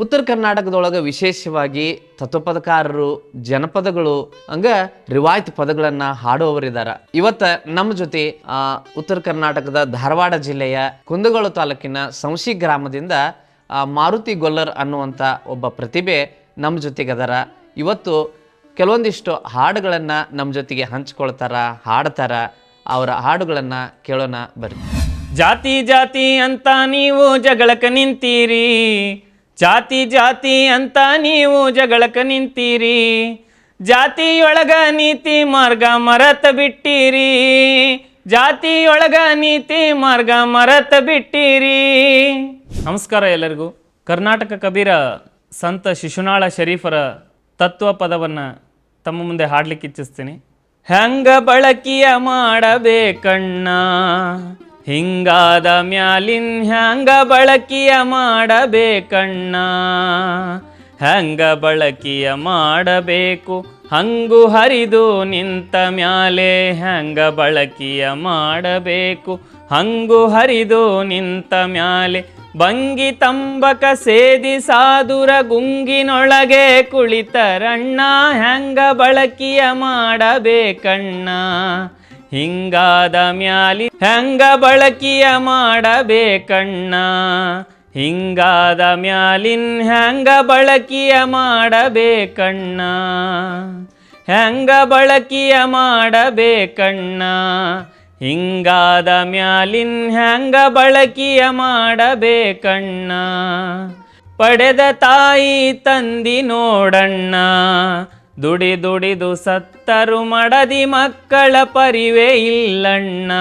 ಉತ್ತರ ಕರ್ನಾಟಕದೊಳಗೆ ವಿಶೇಷವಾಗಿ ತತ್ವಪದಕಾರರು, ಜನಪದಗಳು ಹಂಗ ರಿವಾಯತ್ ಪದಗಳನ್ನ ಹಾಡುವವರಿದ್ದಾರೆ. ಇವತ್ತು ನಮ್ಮ ಜೊತೆ ಉತ್ತರ ಕರ್ನಾಟಕದ ಧಾರವಾಡ ಜಿಲ್ಲೆಯ ಕುಂದಗೋಳ ತಾಲೂಕಿನ ಸಂಶಿ ಗ್ರಾಮದಿಂದ ಮಾರುತಿ ಗೊಲ್ಲರ್ ಅನ್ನುವಂಥ ಒಬ್ಬ ಪ್ರತಿಭೆ ನಮ್ಮ ಜೊತೆಗೆ ಅದರ. ಇವತ್ತು ಕೆಲವೊಂದಿಷ್ಟು ಹಾಡುಗಳನ್ನು ನಮ್ಮ ಜೊತೆಗೆ ಹಂಚ್ಕೊಳ್ತಾರ, ಹಾಡ್ತಾರ. ಅವರ ಹಾಡುಗಳನ್ನು ಕೇಳೋಣ ಬರ್ರಿ. ಜಾತಿ ಜಾತಿ ಅಂತ ನೀವು ಜಗಳಕ್ಕೆ ನಿಂತೀರಿ, ಜಾತಿ ಜಾತಿ ಅಂತ ನೀವು ಜಗಳಕ್ಕೆ ನಿಂತೀರಿ, ಜಾತಿಯೊಳಗ ನೀತಿ ಮಾರ್ಗ ಮರತ ಬಿಟ್ಟಿರಿ, ಜಾತಿಯೊಳಗ ನೀತಿ ಮಾರ್ಗ ಮರತ ಬಿಟ್ಟಿರಿ. ನಮಸ್ಕಾರ ಎಲ್ಲರಿಗೂ. ಕರ್ನಾಟಕ ಕಬೀರ ಸಂತ ಶಿಶುನಾಳ ಶರೀಫರ ತತ್ವ ಪದವನ್ನು ತಮ್ಮ ಮುಂದೆ ಹಾಡ್ಲಿಕ್ಕೆ ಇಚ್ಛಿಸ್ತೀನಿ. ಹೆಂಗ ಬಳಕೆಯ ಮಾಡಬೇಕಣ್ಣ, ಹಿಂಗಾದ ಮ್ಯಾಲಿನ್ ಹ್ಯಾಂಗ ಬಳಕೆಯ ಮಾಡಬೇಕಣ್ಣ, ಹೆಂಗ ಬಳಕೆಯ ಮಾಡಬೇಕು ಹಂಗು ಹರಿದು ನಿಂತ ಮ್ಯಾಲೆ, ಹೆಂಗ ಬಳಕೆಯ ಮಾಡಬೇಕು ಹಂಗು ಹರಿದು ನಿಂತ ಮ್ಯಾಲೆ, ಬಂಗಿ ತಂಬಕ ಸೇದಿ ಸಾದುರ ಗುಂಗಿನೊಳಗೆ ಕುಳಿತರಣ್ಣ, ಹೆಂಗ ಬಳಕೆಯ ಮಾಡಬೇಕಣ್ಣ, ಹಿಂಗಾದ ಮ್ಯಾಲಿ ಹೆಂಗ ಬಳಕೆಯ ಮಾಡಬೇಕಣ್ಣ, ಹಿಂಗಾದ ಮ್ಯಾಲಿನ್ ಹೆಂಗ ಬಳಕೆಯ ಮಾಡಬೇಕಣ್ಣ, ಹೆಂಗ ಬಳಕೆಯ ಮಾಡಬೇಕಣ್ಣ, ಹಿಂಗಾದ ಮ್ಯಾಲಿನ್ ಹೆಂಗ ಬಳಕೆಯ ಮಾಡಬೇಕಣ್ಣ. ಪಡೆದ ತಾಯಿ ತಂದಿ ನೋಡಣ್ಣ, ದುಡಿ ದುಡಿದು ಸತ್ತರು ಮಡದಿ ಮಕ್ಕಳ ಪರಿವೆ ಇಲ್ಲಣ್ಣ,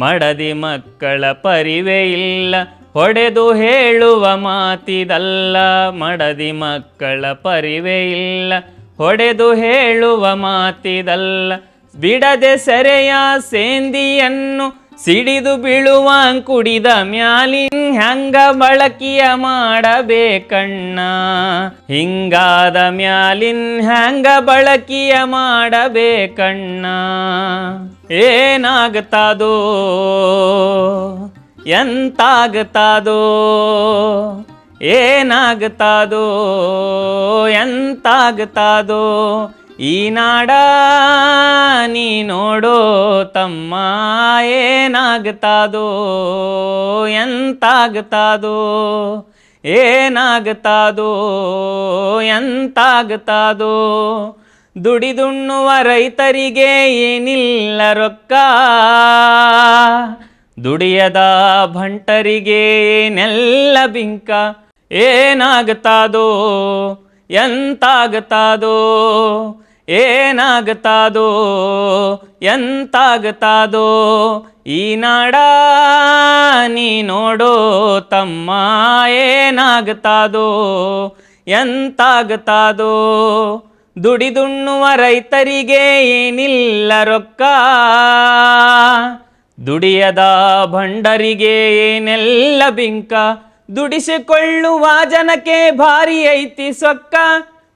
ಮಡದಿ ಮಕ್ಕಳ ಪರಿವೆ ಇಲ್ಲ ಹೊಡೆದು ಹೇಳುವ ಮಾತಿದಲ್ಲ, ಮಡದಿ ಮಕ್ಕಳ ಪರಿವೆ ಇಲ್ಲ ಹೊಡೆದು ಹೇಳುವ ಮಾತಿದಲ್ಲ, ಬಿಡದೆ ಸೆರೆಯ ಸೇಂದಿಯನ್ನು ಸಿಡಿದು ಬೀಳುವ ಕುಡಿದ ಮ್ಯಾಲಿನ್ ಹೆಂಗ ಬಳಕೆಯ ಮಾಡಬೇಕಣ್ಣ, ಹಿಂಗಾದ ಮ್ಯಾಲಿನ್ ಹೆಂಗ ಬಳಕೆಯ ಮಾಡಬೇಕಣ್ಣ. ಏನಾಗ್ತಾದೋ ಎಂತಾಗ್ತಾದೋ, ಏನಾಗ್ತಾದೋ ಎಂತಾಗ್ತಾದೋ, ಈ ನಾಡ ನೀ ನೋಡೋ ತಮ್ಮ, ಏನಾಗ್ತಾದೋ ಎಂತಾಗ್ತಾದೋ, ಏನಾಗ್ತಾದೋ ಎಂತಾಗ್ತಾದೋ, ದುಡಿದುಣ್ಣುವ ರೈತರಿಗೆ ಏನಿಲ್ಲ ರೊಕ್ಕ, ದುಡಿಯದ ಭಂಟರಿಗೆ ಏನೆಲ್ಲ ಬಿಂಕ, ಏನಾಗ್ತಾದೋ ಎಂತಾಗ್ತಾದೋ, ಏನಾಗ್ತಾದೋ ಎಂತಾಗ್ತಾದೋ, ಈ ನಾಡ ನೀ ನೋಡೋ ತಮ್ಮ, ಏನಾಗ್ತಾದೋ ಎಂತಾಗ್ತಾದೋ, ದುಡಿದುಣ್ಣುವ ರೈತರಿಗೆ ಏನಿಲ್ಲ ರೊಕ್ಕ, ದುಡಿಯದ ಭಂಡರಿಗೆ ಏನೆಲ್ಲ ಬಿಂಕ, ದುಡಿಸಿಕೊಳ್ಳುವ ಜನಕ್ಕೆ ಭಾರಿ ಐತಿ ಸೊಕ್ಕ,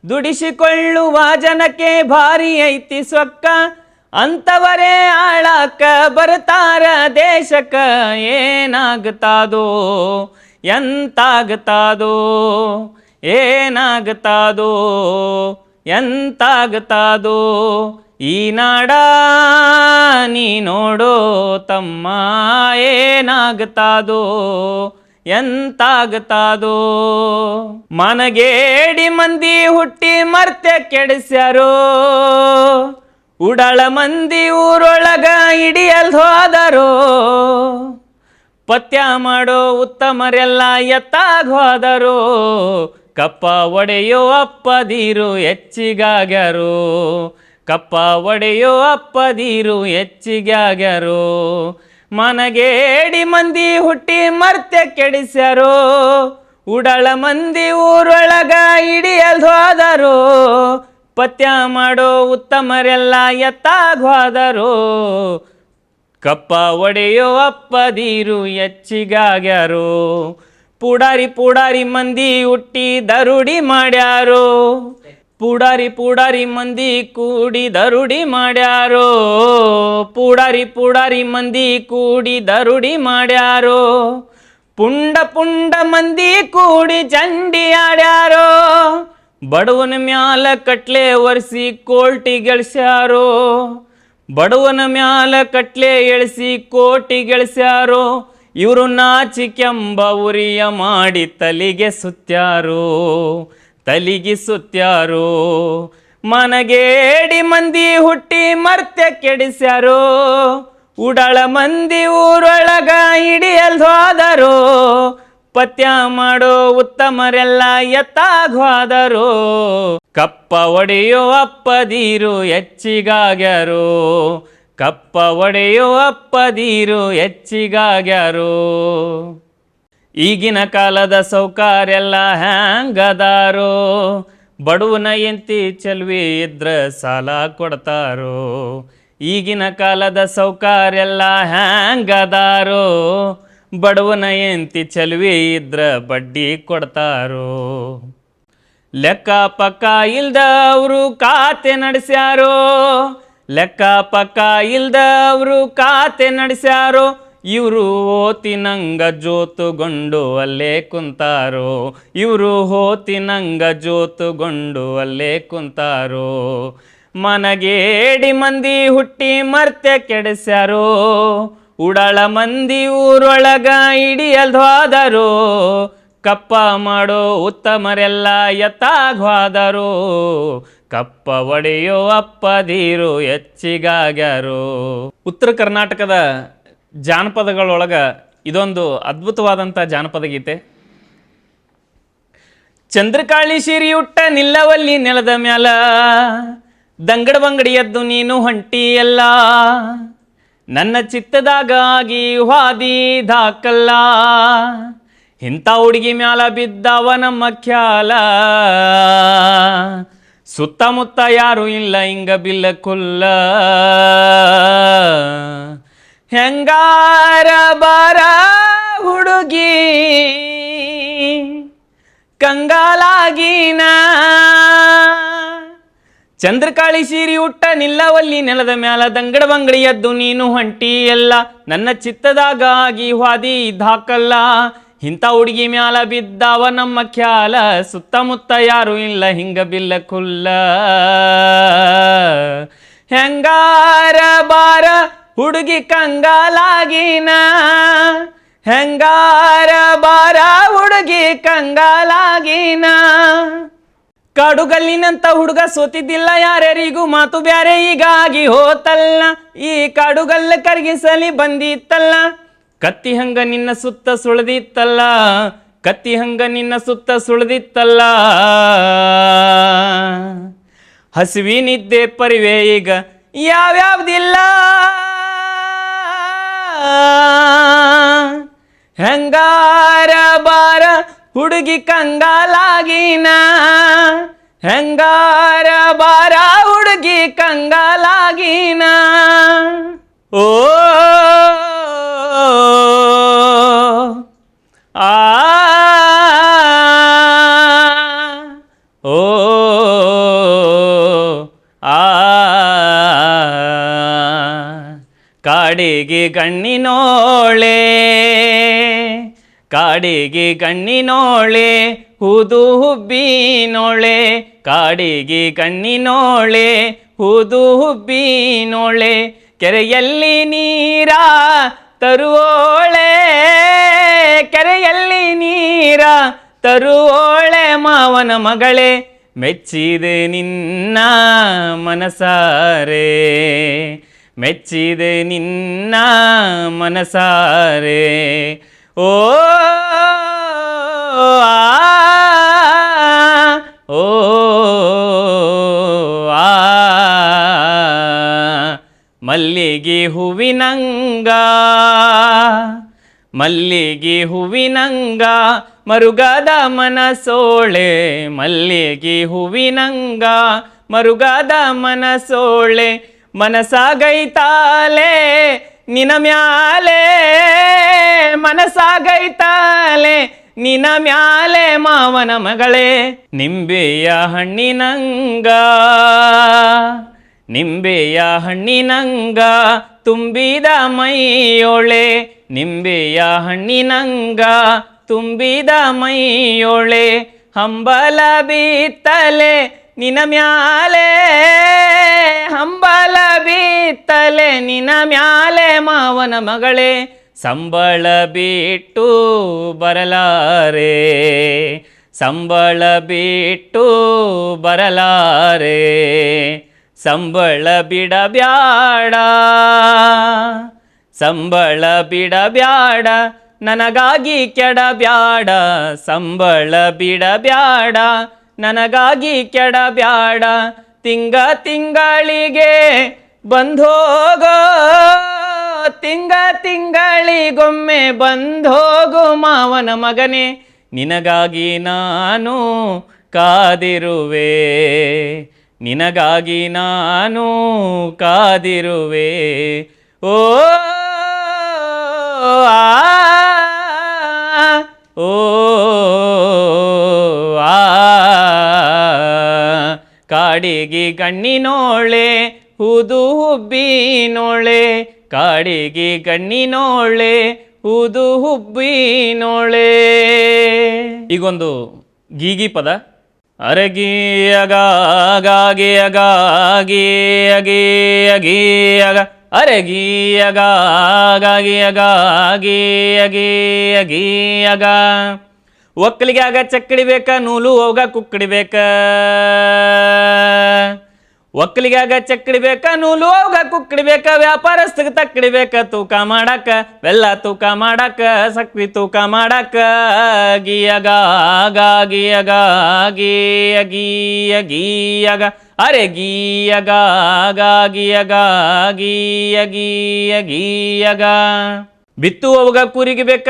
ದುಡಿಸಿಕೊಳ್ಳುವ ಜನಕ್ಕೆ ಭಾರಿ ಐತಿ ಸೊಕ್ಕ, ಅಂತವರೇ ಆಳಕ್ಕ ಬರ್ತಾರ ದೇಶಕ್ಕ, ಏನಾಗ್ತಾದೋ ಎಂತಾಗ್ತಾದೋ, ಏನಾಗ್ತಾದೋ ಎಂತಾಗ್ತಾದೋ, ಈ ನಾಡ ನೀ ನೋಡೋ ತಮ್ಮ, ಏನಾಗ್ತಾದೋ ಎಂತಾಗ್ತಾದೋ. ಮನಗೇಡಿ ಮಂದಿ ಹುಟ್ಟಿ ಮರ್ತ್ಯ ಕೆಡಿಸ್ಯಾರೋ, ಉಡಳ ಮಂದಿ ಊರೊಳಗ ಹಿಡಿಯಲ್ ಹೋದರೋ, ಪತ್ಯ ಮಾಡೋ ಉತ್ತಮರೆಲ್ಲ ಎತ್ತಾಗ ಹೋದರೋ, ಕಪ್ಪ ಒಡೆಯೋ ಅಪ್ಪದೀರು ಹೆಚ್ಚಿಗಾಗ್ಯಾರೋ, ಕಪ್ಪ ಒಡೆಯೋ ಅಪ್ಪದೀರು ಹೆಚ್ಚಿಗಾಗ್ಯಾರೋ, ಮನಗೇಡಿ ಮಂದಿ ಹುಟ್ಟಿ ಮರ್ತ್ಯ ಕೆಡಿಸ್ಯಾರೋ, ಉಡಳ ಮಂದಿ ಊರೊಳಗ ಹಿಡಿಯಲ್ ಹೋದರೋ, ಪತ್ಯ ಮಾಡೋ ಉತ್ತಮರೆಲ್ಲ ಎತ್ತಾಗ ಹೋದರೋ, ಕಪ್ಪ ಒಡೆಯೋ ಅಪ್ಪದೀರು ಹೆಚ್ಚಿಗಾಗ್ಯಾರೋ, ಪುಡಾರಿ ಪುಡಾರಿ ಮಂದಿ ಹುಟ್ಟಿ ದರುಡಿ ಮಾಡ್ಯಾರೋ, ಪುಡಾರಿ ಪುಡಾರಿ ಮಂದಿ ಕೂಡಿ ದರುಡಿ ಮಾಡ್ಯಾರೋ, ಪುಡಾರಿ ಪುಡಾರಿ ಮಂದಿ ಕೂಡಿ ದರುಡಿ ಮಾಡ್ಯಾರೋ, ಪುಂಡ ಪುಂಡ ಮಂದಿ ಕೂಡಿ ಚಂಡಿ ಆಡ್ಯಾರೋ, ಬಡವನ ಮ್ಯಾಲ ಕಟ್ಲೆ ಒರೆಸಿ ಕೋಟಿ ಗೆಳ್ಸ್ಯಾರೋ, ಬಡವನ ಮ್ಯಾಲ ಕಟ್ಲೆ ಎಳಿಸಿ ಕೋಟಿ ಗೆಳ್ಸ್ಯಾರೋ, ಇವರು ನಾಚಿಕೆಂಬ ಉರಿಯ ಮಾಡಿ ತಲೆಗೆ ಸುತ್ಯಾರೋ, ತಲೆಗೆ ಸುತ್ಯಾರೋ. ಮನಗೇಡಿ ಮಂದಿ ಹುಟ್ಟಿ ಮರ್ತ್ಯ ಕೆಡಿಸ್ಯಾರೋ, ಉಡಾಳ ಮಂದಿ ಊರೊಳಗ ಹಿಡಿಯಲ್ದೋದರೋ, ಪತ್ಯ ಮಾಡೋ ಉತ್ತಮರೆಲ್ಲ ಎತ್ತಾಗ್ವಾದರೋ, ಕಪ್ಪ ಒಡೆಯೋ ಅಪ್ಪದೀರು ಹೆಚ್ಚಿಗಾಗ್ಯಾರೋ, ಕಪ್ಪ ಒಡೆಯೋ ಅಪ್ಪದೀರು ಹೆಚ್ಚಿಗಾಗ್ಯಾರೋ. ಈಗಿನ ಕಾಲದ ಸೌಕಾರೆಲ್ಲ ಹ್ಯಾಂಗದಾರೋ, ಬಡವನ ಎಂತಿ ಚೆಲ್ವಿ ಇದ್ರ ಸಾಲ ಕೊಡ್ತಾರೋ, ಈಗಿನ ಕಾಲದ ಸೌಕಾರೆಲ್ಲ ಹ್ಯಾಂಗದಾರೋ, ಬಡವನ ಎಂತಿ ಚೆಲ್ವಿ ಇದ್ರ ಬಡ್ಡಿ ಕೊಡ್ತಾರೋ. ಲೆಕ್ಕ ಪಕ್ಕ ಇಲ್ದ ಅವರು ಖಾತೆ ನಡೆಸ್ಯಾರೋ, ಲೆಕ್ಕ ಪಕ್ಕ ಇಲ್ದ ಅವರು ಖಾತೆ ನಡೆಸ್ಯಾರೋ, ಇವರು ಹೋತಿನಂಗ ಜೋತುಗೊಂಡು ಅಲ್ಲೇ ಕುಂತಾರೋ, ಇವರು ಹೋತಿನಂಗ ಜೋತುಗೊಂಡು ಅಲ್ಲೇ ಕುಂತಾರೋ. ಮನಗೇಡಿ ಮಂದಿ ಹುಟ್ಟಿ ಮರ್ತ್ಯ ಕೆಡಿಸ್ಯಾರೋ, ಉಡಾಳ ಮಂದಿ ಊರೊಳಗ ಹಿಡಿಯಲ್ದೋದರೋ, ಕಪ್ಪ ಮಾಡೋ ಉತ್ತಮರೆಲ್ಲ ಎತ್ತಾಗ್ವಾದರೋ, ಕಪ್ಪ ಒಡೆಯೋ ಅಪ್ಪದೀರು ಹೆಚ್ಚಿಗಾಗ್ಯಾರೋ. ಉತ್ತರ ಕರ್ನಾಟಕದ ಜಾನಪದಗಳೊಳಗ ಇದೊಂದು ಅದ್ಭುತವಾದಂಥ ಜಾನಪದ ಗೀತೆ. ಚಂದ್ರಕಾಳಿ ಸಿರಿಯುಟ್ಟ ನಿಲ್ಲವಲ್ಲಿ ನೆಲದ ಮ್ಯಾಲ, ದಂಗಡ ಬಂಗಡಿ ಎದ್ದು ನೀನು ಹೊಂಟಿಯಲ್ಲ, ನನ್ನ ಚಿತ್ತದಾಗ ಆಗಿ ವಾದಿ ದಾಕಲ್ಲ, ಇಂಥ ಹುಡುಗಿ ಮ್ಯಾಲ ಬಿದ್ದವ ನಮ್ಮ ಖ್ಯಾಲ, ಸುತ್ತಮುತ್ತ ಯಾರು ಇಲ್ಲ ಹಿಂಗ ಬಿಲ್ಲ ಕುಲ್ಲ, ಹೆಂಗಾರ ಬಾರ ಹುಡುಗಿ ಕಂಗಾಲಾಗಿನ, ಚಂದ್ರಕಾಳಿ ಸೀರಿ ಉಟ್ಟ ನಿಲ್ಲವಲ್ಲಿ ನೆಲದ ಮ್ಯಾಲ, ದಂಗಡ ಬಂಗಡಿ ಎದ್ದು ನೀನು ಹೊಂಟಿ ಎಲ್ಲ, ನನ್ನ ಚಿತ್ತದಾಗ ಆಗಿ ವಾದಿ ದಾಕಲ್ಲ, ಇಂಥ ಹುಡುಗಿ ಮ್ಯಾಲ ಬಿದ್ದಾವ ನಮ್ಮ ಖ್ಯಾಲ, ಸುತ್ತಮುತ್ತ ಯಾರು ಇಲ್ಲ ಹಿಂಗ ಬಿಲ್ಲ ಕುಲ್ಲ, ಹೆಂಗಾರ ಬಾರ ಹುಡುಗಿ ಕಂಗಾಲಾಗಿನ, ಹೆಂಗಾರ ಬಾರ ಹುಡುಗಿ ಕಂಗಾಲಾಗಿನ. ಕಾಡುಗಲ್ಲಿನಂತ ಹುಡುಗ ಸೋತಿದ್ದಿಲ್ಲ ಯಾರ್ಯಾರಿಗೂ, ಮಾತು ಬ್ಯಾರೆ ಹೀಗಾಗಿ ಹೋತಲ್ಲ, ಈ ಕಾಡುಗಲ್ಲ ಕರಗಿಸಲಿ ಬಂದಿತ್ತಲ್ಲ, ಕತ್ತಿ ಹಂಗ ನಿನ್ನ ಸುತ್ತ ಸುಳ್ದಿತ್ತಲ್ಲ, ಕತ್ತಿ ಹಂಗ ನಿನ್ನ ಸುತ್ತ ಸುಳ್ದಿತ್ತಲ್ಲ. ಹಸಿವಿನಿದ್ದೆ ಪರಿವೆ ಈಗ ಯಾವ್ಯಾವ್ದಿಲ್ಲ, ಹೆಂಗಾರ ಬಾರ ಹುಡುಗಿ ಕಂಗಾಲಾಗಿನ, ಹೆಂಗಾರ ಬಾರ ಹುಡುಗಿ ಕಂಗಾಲಾಗಿನ. ಓ ಆ ಓ ಆ ಕಾಡಿಗೆ ಗಣ್ಣಿನೋಳೆ, ಕಾಡಿಗೆ ಗಣ್ಣಿನೋಳೆ, ಹೂದು ಹುಬ್ಬಿನೋಳೆ, ಕಾಡಿಗೆ ಗಣ್ಣಿನೋಳೆ, ಹೂದು ಹುಬ್ಬಿನೋಳೆ, ಕೆರೆಯಲ್ಲಿ ನೀರ ತರುವೋಳೆ, ಕೆರೆಯಲ್ಲಿ ನೀರ ತರುವೋಳೆ ಮಾವನ ಮಗಳೇ, ಮೆಚ್ಚಿದೆ ನಿನ್ನ ಮನಸಾರೆ, ಮೆಚ್ಚಿದೆ ನಿನ್ನ ಮನಸಾರೆ. ಓ ಓ ಆ ಮಲ್ಲಿಗೆ ಹೂವಿನಂಗ, ಮಲ್ಲಿಗೆ ಹೂವಿನಂಗ ಮರುಗಾದ ಮನಸೋಳೆ, ಮಲ್ಲಿಗೆ ಹೂವಿನಂಗ ಮರುಗಾದ ಮನಸೋಳೆ, ಮನಸಾಗೈತಾಲೆ ನಿನ ಮ್ಯಾಲೆ, ಮನಸಾಗೈತಾಲೆ ನಿನ ಮ್ಯಾಲೆ ಮಾವನ ಮಗಳೇ, ನಿಂಬೆಯ ಹಣ್ಣಿನಂಗ, ನಿಂಬೆಯ ಹಣ್ಣಿನಂಗ ತುಂಬಿದ ಮೈಯೊಳೆ ನಿಂಬೆಯ ಹಣ್ಣಿನಂಗ ತುಂಬಿದ ಮೈಯೊಳೆ ಹಂಬಲ ಬಿತ್ತಲೆ ನಿನ ಮ್ಯಾಲೆ ಹಂಬಲ ಬಿತ್ತಲೆ ನಿನ ಮ್ಯಾಲೆ ಮಾವನ ಮಗಳೇ ಸಂಬಳ ಬಿಟ್ಟು ಬರಲಾರೆ ಸಂಬಳ ಬಿಟ್ಟು ಬರಲಾರೆ ಸಂಬಳ ಬಿಡಬ್ಯಾಡ ಸಂಬಳ ಬಿಡಬ್ಯಾಡ ನನಗಾಗಿ ಕೆಡಬ್ಯಾಡ ಸಂಬಳ ಬಿಡಬ್ಯಾಡ ನನಗಾಗಿ ಕೆಡಬ್ಯಾಡ ತಿಂಗಳಿಗೆ ಬಂದೋಗೋ ತಿಂಗಳಿಗೊಮ್ಮೆ ಬಂದೋಗು ಮಾವನ ಮಗನೇ ನಿನಗಾಗಿ ನಾನು ಕಾದಿರುವೆ ನಿನಗಾಗಿ ನಾನು ಕಾದಿರುವೆ ಓ ಆ ಓ ಆ ಕಾಡಿಗೆ ಕಣ್ಣಿನೋಳೆ ಹೂದು ಹುಬ್ಬಿನೋಳೆ ಕಾಡಿಗೆ ಕಣ್ಣಿನೋಳೆ ಹೂದು ಹುಬ್ಬಿನೋಳೆ. ಈಗೊಂದು ಗೀಗಿ ಪದ. ಅರಗಿಯಗಾಗಿ ಅಗಾಗಿ ಅಗಿ ಅಗಿ ಅಗ ಅರಗಿಯಗಾಗಿ ಅಗಾಗಿ ಅಗಿ ಅಗಿ ಅಗ ಒಕ್ಕಲಿಗೆ ಆಗ ಚಕ್ಕಡಿಬೇಕ ನೂಲು ಹೋಗ ಕುಕ್ಕಡಿಬೇಕ ಒಕ್ಕಲಿಗೆ ಆಗ ಚಕ್ಕಡಿಬೇಕ ನೂಲು ಹೋಗ ಕುಕ್ಕಡಿಬೇಕ ವ್ಯಾಪಾರಸ್ಥಗೆ ತಕ್ಕಡಿಬೇಕ ತೂಕ ಮಾಡಾಕ ಬೆಲ್ಲ ತೂಕ ಮಾಡಾಕ ಸಕ್ರಿ ತೂಕ ಮಾಡಾಕ ಗೀಯಗ ಗೀಯಗ ಗೀಯ ಗೀಯ ಗೀಯಗ ಅರೆ ಗೀಯಗ ಗೀಯಗ ಗೀಯ ಗೀಯ ಗೀಯಗ ಬಿತ್ತುವವಾಗ ಕೂರಿಗೆ ಬೇಕ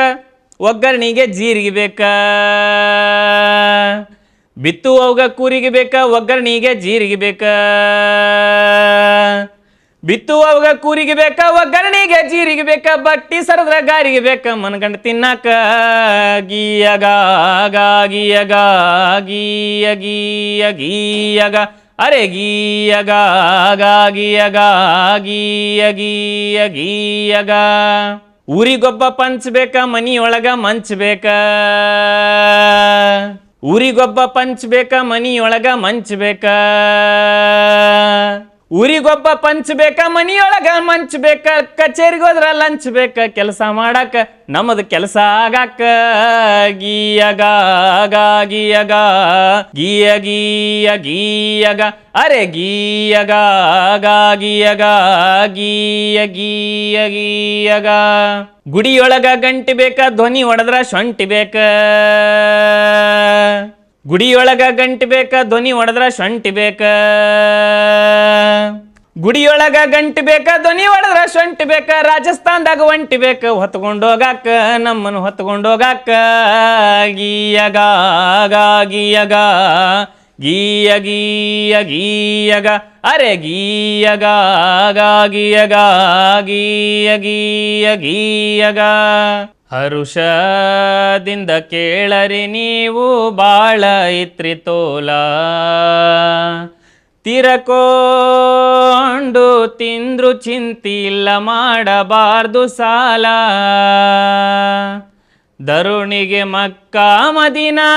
ಒಗ್ಗರಣೆಗೆ ಜೀರಿಗೆ ಬೇಕ ಬಿತ್ತುವವಾಗ ಕೂರಿಗೆ ಬೇಕ ಒಗ್ಗರಣೆಗೆ ಜೀರಿಗೆ ಬೇಕ ಬಿತ್ತುವವಾಗ ಕೂರಿಗೆ ಬೇಕ ಒಗ್ಗರಣೆಗೆ ಜೀರಿಗೆ ಬೇಕ ಬಟ್ಟಿ ಸರದ್ರ ಗಾರಿಗೆ ಬೇಕ ಮನಗಂಡು ತಿನ್ನಾಕ ಗೀಯಗ ಗೀಯಗ ಗೀಯ ಗೀಯ ಗೀಯಗ ಅರೆ ಗೀಯಗ ಗೀಯಗ ಗೀಯ ಗೀಯ ಗೀಯಗ ಊರಿಗೊಬ್ಬ ಪಂಚಬೇಕ ಮನಿಯೊಳಗ ಮಂಚಬೇಕ ಊರಿಗೊಬ್ಬ ಪಂಚಬೇಕ ಮನಿಯೊಳಗ ಮಂಚಬೇಕ ಊರಿಗೊಬ್ಬ ಪಂಚಬೇಕ ಮನಿಯೊಳಗ ಮಂಚಬೇಕ ಕಚೇರಿಗೆ ಹೋದ್ರ ಲಂಚ್ ಬೇಕ ಕೆಲಸ ಮಾಡಾಕ ನಮ್ಮದು ಕೆಲಸ ಆಗಾಕ ಗೀಯಗ ಗೀಯಗ ಗೀಯ ಗೀಯ ಗೀಯಗ ಅರೆ ಗೀಯಗ ಗೀಯಗ ಗೀಯ ಗೀಯ ಗೀಯಗ ಗುಡಿಯೊಳಗ ಗಂಟಿ ಬೇಕ ಧ್ವನಿ ಹೊಡೆದ್ರ ಶೊಂಟಿ ಬೇಕ ಗುಡಿಯೊಳಗ ಗಂಟಿ ಬೇಕ ಧ್ವನಿ ಹೊಡೆದ್ರ ಶೊಂಟಿ ಬೇಕ ಗುಡಿಯೊಳಗ ಗಂಟಿ ಬೇಕ ಧ್ವನಿ ಹೊಡೆದ್ರ ಶೊಂಟಿ ಬೇಕ ರಾಜಸ್ಥಾನದಾಗ ಒಂಟಿ ಬೇಕ ಹೊತ್ಕೊಂಡೋಗಾಕ ನಮ್ಮನ್ನು ಹೊತ್ಕೊಂಡೋಗಾಕ ಗೀಯಗ ಗೀಯಗ ಗೀಯ ಗೀಯ ಗೀಯಗ ಅರೆ ಗೀಯಗ ಗೀಯಗ ಗೀಯ ಗೀಯ ಗೀಯಗ ಹರುಷದಿಂದ ಕೇಳರಿ ನೀವು ಬಾಳ ಇತ್ರಿ ತೋಲ ತಿರಕೊಂಡು ತಿಂದ್ರು ಚಿಂತಿಲ್ಲ ಮಾಡಬಾರ್ದು ಸಾಲ ದರುಣಿಗೆ ಮಕ್ಕ ಮದಿನಾ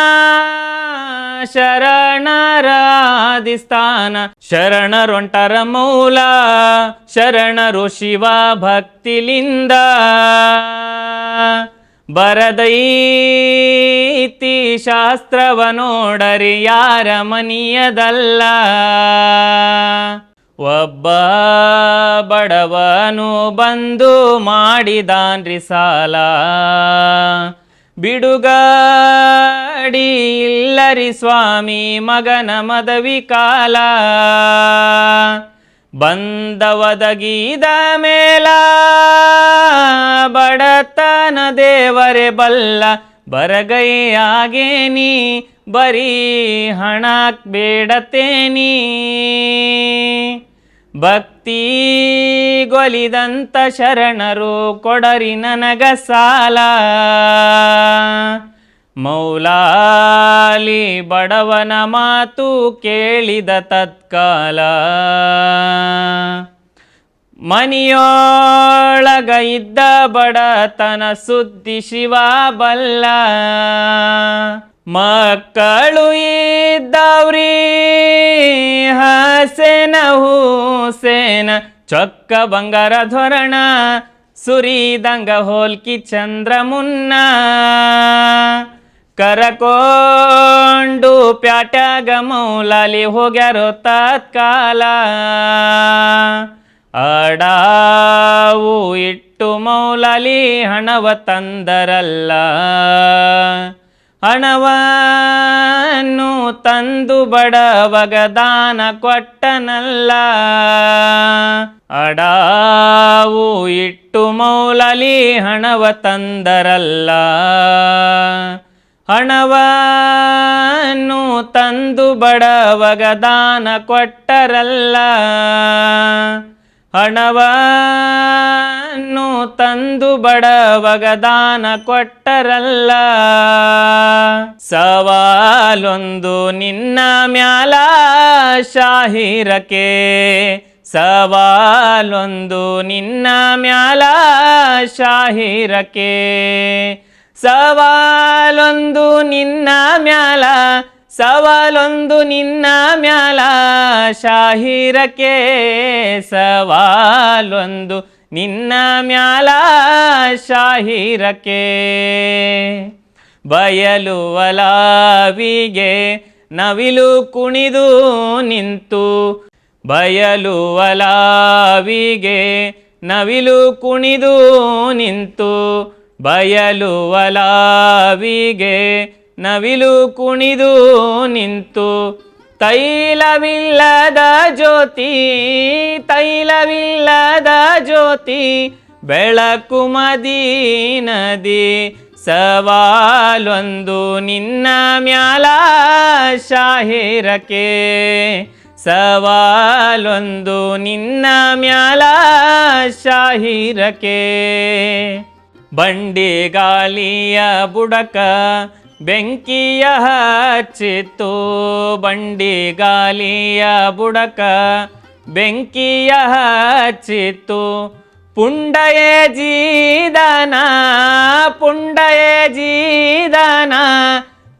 ಶರಣರಾದಿಸ್ಥಾನ ಶರಣರೊಂಟರ ಮೌಲ ಶರಣರು ಶಿವ ಭಕ್ತಿಲಿಂದ ಬರದೈತಿ ಶಾಸ್ತ್ರವ ನೋಡರಿ ಯಾರ ಮನಿಯದಲ್ಲ ಒಬ್ಬ ಬಡವನು ಬಂದು ಮಾಡಿದಾನ್ರಿ ಸಾಲ ಬಿಡುಗಾಡಿ ಇಲ್ಲರಿ ಸ್ವಾಮಿ ಮಗನ ಮದವಿ ಕಾಲ ಬಂದವದಗಿದ ಮೇಲ ಬಡತನ ದೇವರೇ ಬಲ್ಲ ಬರಗೈಯಾಗೇನಿ ಬರೀ ಹಣಕ್ ಬೇಡತೇನಿ ಭಕ್ತಿ ಗೊಲಿದಂತ ಶರಣರು ಕೊಡರಿ ನನಗ ಸಾಲ ಮೌಲಾಲಿ ಬಡವನ ಮಾತು ಕೇಳಿದ ತತ್ಕಾಲ ಮನಿಯೊಳಗ ಇದ್ದ ಬಡತನ ಸುದ್ದಿ ಶಿವ ಬಲ್ಲ. ಮಕ್ಕಳು ಇದ್ದವ್ರಿ ಹಸೇನ ಹುಸೇನ ಚೊಕ್ಕ ಬಂಗಾರ ಧೋರಣ ಸುರಿದಂಗ ಹೋಲ್ಕಿ ಚಂದ್ರ ಮುನ್ನ. ಕರಕೊಂಡು ಪ್ಯಾಟ್ಯಾಗ ಮೌಲಾಲಿ ಹೋಗ್ಯಾರೋ ತತ್ಕಾಲ. ಅಡಾವು ಇಟ್ಟು ಮೌಲಾಲಿ ಹಣವ ತಂದರಲ್ಲ. ಹಣವನ್ನು ತಂದು ಬಡವಗ ದಾನ ಕೊಟ್ಟನಲ್ಲ. ಅಡಾವು ಇಟ್ಟು ಮೌಲಾಲಿ ಹಣವ ತಂದರಲ್ಲ. ಹಣವನ್ನು ತಂದು ಬಡವಗ ದಾನ ಕೊಟ್ಟರಲ್ಲ. ಹಣವನ್ನು ತಂದು ಬಡವಗ ದಾನ ಕೊಟ್ಟರಲ್ಲ. ಸವಾಲೊಂದು ನಿನ್ನ ಮ್ಯಾಲ ಶಾಹಿರಕ್ಕೆ. ಸವಾಲೊಂದು ನಿನ್ನ ಮ್ಯಾಲ ಶಾಹಿರಕ್ಕೆ. ಸವಾಲೊಂದು ನಿನ್ನ ಮ್ಯಾಲ. ಸವಾಲೊಂದು ನಿನ್ನ ಮ್ಯಾಲ ಶಾಹಿರಕ್ಕೆ. ಸವಾಲೊಂದು ನಿನ್ನ ಮ್ಯಾಲ ಶಾಹಿರಕ್ಕೆ. ಬಯಲು ಒಲಾವಿಗೆ ನವಿಲು ಕುಣಿದು ನಿಂತು. ಬಯಲು ಒಲಾವಿಗೆ ನವಿಲು ಕುಣಿದು ನಿಂತು. ಬಯಲು ಒಲಾವಿಗೆ ನವಿಲು ಕುಣಿದು ನಿಂತು. ತೈಲವಿಲ್ಲದ ಜ್ಯೋತಿ. ತೈಲವಿಲ್ಲದ ಜ್ಯೋತಿ ಬೆಳಕು ಮದೀನದಿ. ಸವಾಲೊಂದು ನಿನ್ನ ಮ್ಯಾಲ ಶಾಹಿರಕ್ಕೆ. ಸವಾಲೊಂದು ನಿನ್ನ ಮ್ಯಾಲ ಶಾಹಿರಕ್ಕೆ. ಬಂಡಿ ಗಾಳಿಯ ಬುಡಕ ಬೆಂಕಿಯ ಹಚ್ಚಿತ್ತು. ಬಂಡಿ ಗಾಳಿಯ ಬುಡಕ ಬೆಂಕಿಯ ಹಚ್ಚಿತ್ತು. ಪುಂಡಯೇ ಜೀದನ. ಪುಂಡಯೇ ಜೀದನ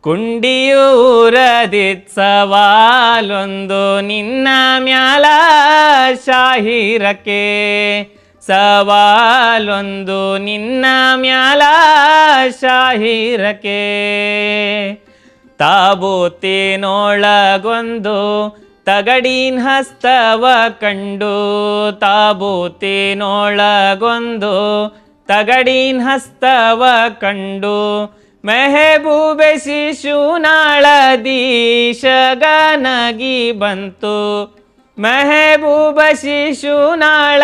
ಕುಂಡಿಯೂರದಿತ್. ಸವಾಲೊಂದು ನಿನ್ನ ಮ್ಯಾಲ ಶಾಹಿರಕ್ಕೆ. ಸವಾಲೊಂದು ನಿನ್ನ ಮ್ಯಾಲ ಶಾಹಿರಕ್ಕೆ. ತಾಬೂತಿನೊಳಗೊಂದು ತಗಡಿನ ಹಸ್ತವ ಕಂಡು. ತಾಬೂತಿನೊಳಗೊಂದು ತಗಡಿನ ಹಸ್ತವ ಕಂಡು. ಮೆಹಬೂಬೆ ಶಿಶುನಾಳದೀಶಗನಗಿ ಬಂತು. ಮೆಹಬೂಬ ಶಿಶುನಾಳ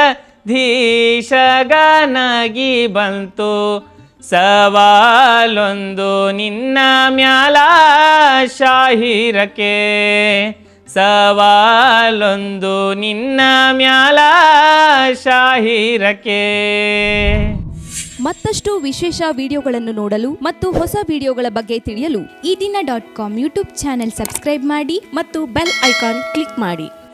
ಧೀಶಗನಗಿ ಬಂತು. ಸವಾಲೊಂದು ನಿನ್ನ ಮ್ಯಾಲ ಶಾಹಿರಕ್ಕೆ. ಸವಾಲೊಂದು ನಿನ್ನ ಮ್ಯಾಲ ಶಾಹಿರಕ್ಕೆ. ಮತ್ತಷ್ಟು ವಿಶೇಷ ವಿಡಿಯೋಗಳನ್ನು ನೋಡಲು ಮತ್ತು ಹೊಸ ವಿಡಿಯೋಗಳ ಬಗ್ಗೆ ತಿಳಿಯಲು ಈ ದಿನ .com ಯೂಟ್ಯೂಬ್ ಚಾನೆಲ್ ಸಬ್ಸ್ಕ್ರೈಬ್ ಮಾಡಿ ಮತ್ತು ಬೆಲ್ ಐಕಾನ್ ಕ್ಲಿಕ್ ಮಾಡಿ.